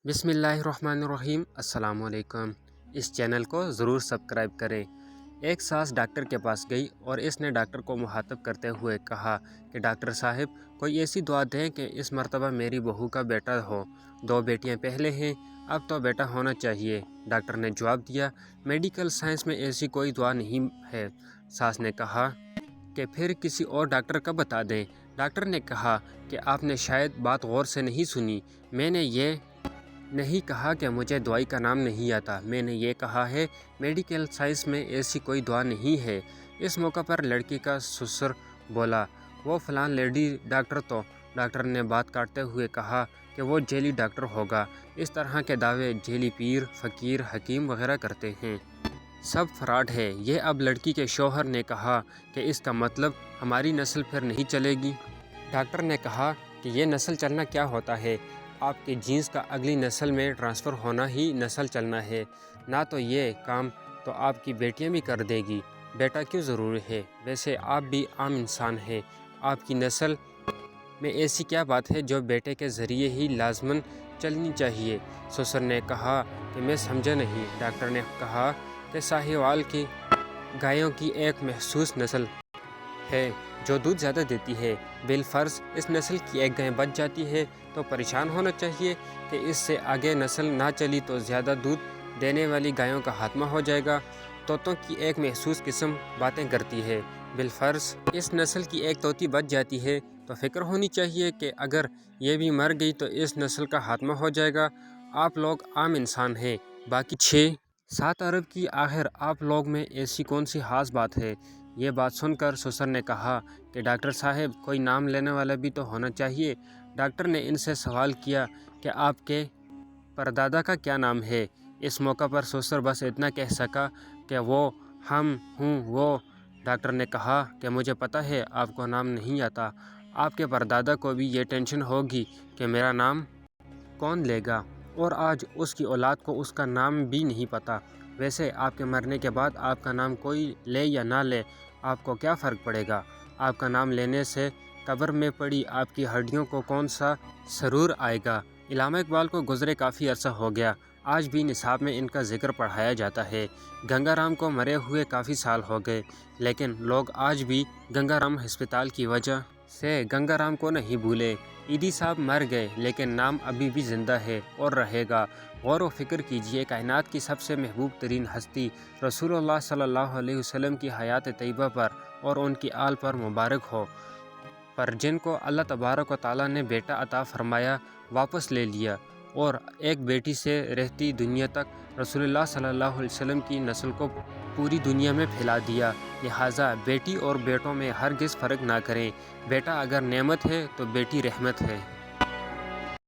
بسم اللہ الرحمن الرحیم۔ السلام علیکم۔ اس چینل کو ضرور سبسکرائب کریں۔ ایک ساس ڈاکٹر کے پاس گئی اور اس نے ڈاکٹر کو مخاطب کرتے ہوئے کہا کہ ڈاکٹر صاحب کوئی ایسی دعا دیں کہ اس مرتبہ میری بہو کا بیٹا ہو۔ 2 بیٹیاں پہلے ہیں، اب تو بیٹا ہونا چاہیے۔ ڈاکٹر نے جواب دیا، میڈیکل سائنس میں ایسی کوئی دعا نہیں ہے۔ ساس نے کہا کہ پھر کسی اور ڈاکٹر کا بتا دیں۔ ڈاکٹر نے کہا کہ آپ نے شاید بات غور سے نہیں سنی۔ میں نے یہ نہیں کہا کہ مجھے دوائی کا نام نہیں آتا، میں نے یہ کہا ہے میڈیکل سائنس میں ایسی کوئی دعا نہیں ہے۔ اس موقع پر لڑکی کا سسر بولا، وہ فلاں لیڈی ڈاکٹر تو ڈاکٹر نے بات کاٹتے ہوئے کہا کہ وہ جیلی ڈاکٹر ہوگا۔ اس طرح کے دعوے جیلی پیر، فقیر، حکیم وغیرہ کرتے ہیں۔ سب فراڈ ہے یہ۔ اب لڑکی کے شوہر نے کہا کہ اس کا مطلب ہماری نسل پھر نہیں چلے گی۔ ڈاکٹر نے کہا کہ یہ نسل چلنا کیا ہوتا ہے؟ آپ کے جینز کا اگلی نسل میں ٹرانسفر ہونا ہی نسل چلنا ہے۔ نہ تو یہ کام تو آپ کی بیٹیاں بھی کر دے گی، بیٹا کیوں ضروری ہے؟ ویسے آپ بھی عام انسان ہیں، آپ کی نسل میں ایسی کیا بات ہے جو بیٹے کے ذریعے ہی لازماً چلنی چاہیے؟ سسر نے کہا کہ میں سمجھا نہیں۔ ڈاکٹر نے کہا کہ ساہیوال کی گایوں کی ایک مخصوص نسل ہے جو دودھ زیادہ دیتی ہے۔ بالفرض اس نسل کی ایک گائے بچ جاتی ہے تو پریشان ہونا چاہیے کہ اس سے آگے نسل نہ چلی تو زیادہ دودھ دینے والی گایوں کا خاتمہ ہو جائے گا۔ طوطوں کی ایک مخصوص قسم باتیں کرتی ہے۔ بالفرض اس نسل کی ایک طوطی بچ جاتی ہے تو فکر ہونی چاہیے کہ اگر یہ بھی مر گئی تو اس نسل کا خاتمہ ہو جائے گا۔ آپ لوگ عام انسان ہیں، باقی 6-7 ارب کی، آخر آپ لوگ میں ایسی کون سی خاص بات ہے؟ یہ بات سن کر سسر نے کہا کہ ڈاکٹر صاحب کوئی نام لینے والا بھی تو ہونا چاہیے۔ ڈاکٹر نے ان سے سوال کیا کہ آپ کے پردادا کا کیا نام ہے؟ اس موقع پر سسر بس اتنا کہہ سکا کہ وہ ہم ہوں وہ۔ ڈاکٹر نے کہا کہ مجھے پتہ ہے آپ کو نام نہیں آتا، آپ کے پردادا کو بھی یہ ٹینشن ہوگی کہ میرا نام کون لے گا، اور آج اس کی اولاد کو اس کا نام بھی نہیں پتہ۔ ویسے آپ کے مرنے کے بعد آپ کا نام کوئی لے یا نہ لے، آپ کو کیا فرق پڑے گا؟ آپ کا نام لینے سے قبر میں پڑی آپ کی ہڈیوں کو کون سا سرور آئے گا؟ علامہ اقبال کو گزرے کافی عرصہ ہو گیا، آج بھی نصاب میں ان کا ذکر پڑھایا جاتا ہے۔ گنگا رام کو مرے ہوئے کافی سال ہو گئے، لیکن لوگ آج بھی گنگا رام ہسپتال کی وجہ سے گنگا رام کو نہیں بھولے۔ ایدی صاحب مر گئے لیکن نام ابھی بھی زندہ ہے اور رہے گا۔ غور و فکر کیجئے، کائنات کی سب سے محبوب ترین ہستی رسول اللہ صلی اللہ علیہ وسلم کی حیات طیبہ پر اور ان کی آل پر مبارک ہو، پر جن کو اللہ تبارک و تعالیٰ نے بیٹا عطا فرمایا، واپس لے لیا اور ایک بیٹی سے رہتی دنیا تک رسول اللہ صلی اللہ علیہ وسلم کی نسل کو پوری دنیا میں پھیلا دیا۔ لہٰذا بیٹی اور بیٹوں میں ہرگز فرق نہ کریں۔ بیٹا اگر نعمت ہے تو بیٹی رحمت ہے۔